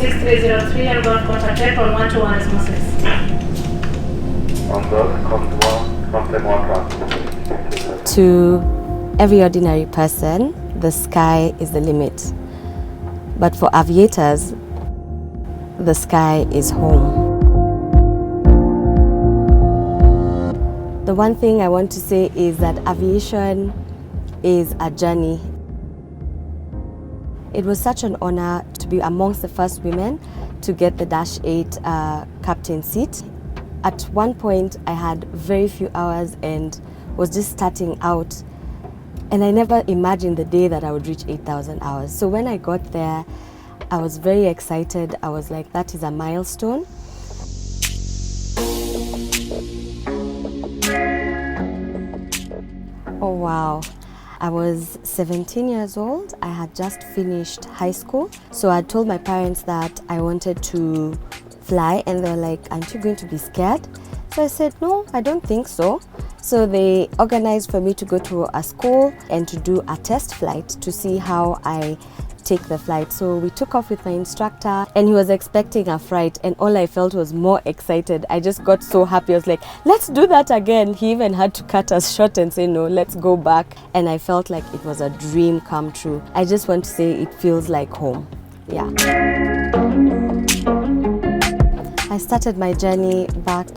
6303 and got contact check on 121 osmosis. On board, compte-moi transport. To every ordinary person, the sky is the limit. But for aviators, the sky is home. The one thing I want to say is that aviation is a journey. It was such an honor to be amongst the first women to get the -8 captain seat. At one point, I had very few hours and was just starting out. And I never imagined the day that I would reach 8,000 hours. So when I got there, I was very excited. I was like, that is a milestone. Oh wow. I was 17 years old. I had just finished high school. So I told my parents that I wanted to fly and they were like, aren't you going to be scared? So I said, no, I don't think so. So they organized for me to go to a school and to do a test flight to see how I take the flight. So we took off with my instructor and he was expecting a fright and all I felt was more excited. I just got so happy. I was like, let's do that again. He even had to cut us short and say, no, let's go back. And I felt like it was a dream come true. I just want to say it feels like home. Yeah. I started my journey back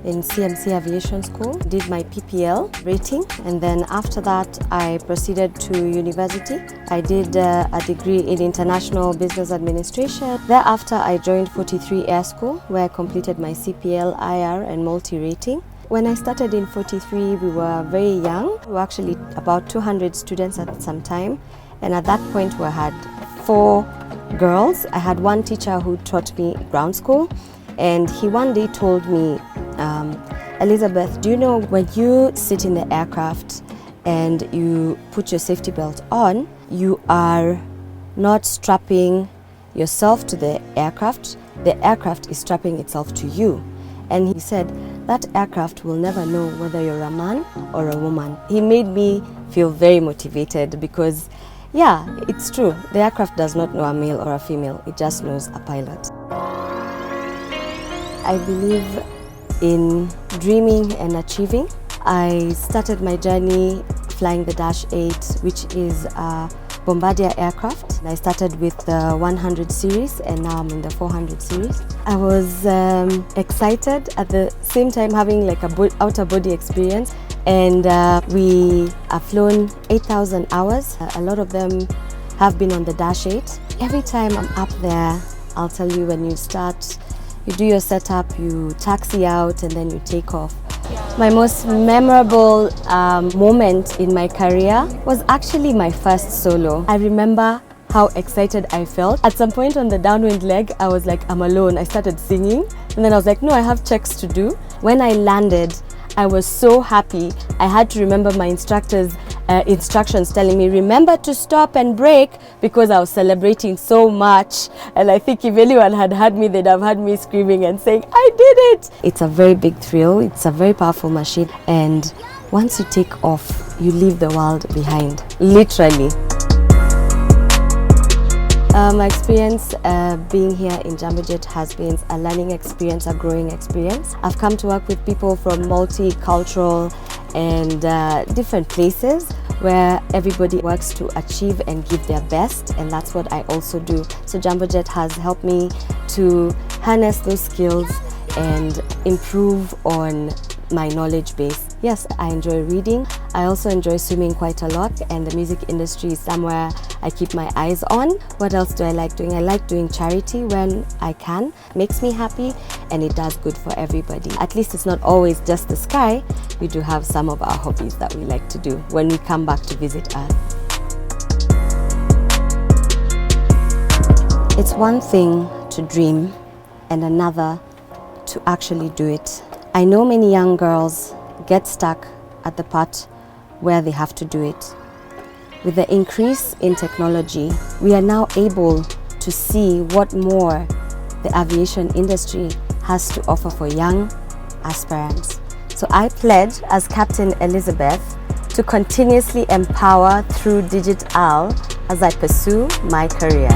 in CMC Aviation School, did my PPL rating, and then after that I proceeded to university. I did a degree in International Business Administration. Thereafter I joined 43 Air School where I completed my CPL, IR and multi-rating. When I started in 43 we were very young. We were actually about 200 students at some time, and at that point we had 4 girls. I had one teacher who taught me ground school, and he one day told me, Elizabeth, do you know when you sit in the aircraft and you put your safety belt on, you are not strapping yourself to the aircraft is strapping itself to you. And he said, that aircraft will never know whether you're a man or a woman. He made me feel very motivated because, yeah, it's true. The aircraft does not know a male or a female. It just knows a pilot. I believe in dreaming and achieving. I started my journey flying the -8, which is a Bombardier aircraft. I started with the 100 series and now I'm in the 400 series. I was excited at the same time having like a outer body experience, and we have flown 8,000 hours. A lot of them have been on the -8. Every time I'm up there, I'll tell you, when you start, you do your setup, you taxi out and then you take off. My most memorable moment in my career was actually my first solo. I remember how excited I felt. At some point on the downwind leg, I was like, I'm alone. I started singing and then I was like, no, I have checks to do. When I landed, I was so happy. I had to remember my instructor's instructions telling me, remember to stop and brake, because I was celebrating so much. And I think if anyone had had me, they'd have had me screaming and saying, I did it! It's a very big thrill. It's a very powerful machine. And once you take off, you leave the world behind, literally. My experience being here in Jambojet has been a learning experience, a growing experience. I've come to work with people from multicultural and different places where everybody works to achieve and give their best, and that's what I also do. So Jambojet has helped me to harness those skills and improve on my knowledge base. Yes, I enjoy reading. I also enjoy swimming quite a lot, and the music industry is somewhere I keep my eyes on. What else do I like doing? I like doing charity when I can. Makes me happy and it does good for everybody. At least it's not always just the sky. We do have some of our hobbies that we like to do when we come back to visit Earth. It's one thing to dream and another to actually do it. I know many young girls get stuck at the part where they have to do it. With the increase in technology, we are now able to see what more the aviation industry has to offer for young aspirants. So I pledge as Captain Elizabeth to continuously empower through digital as I pursue my career.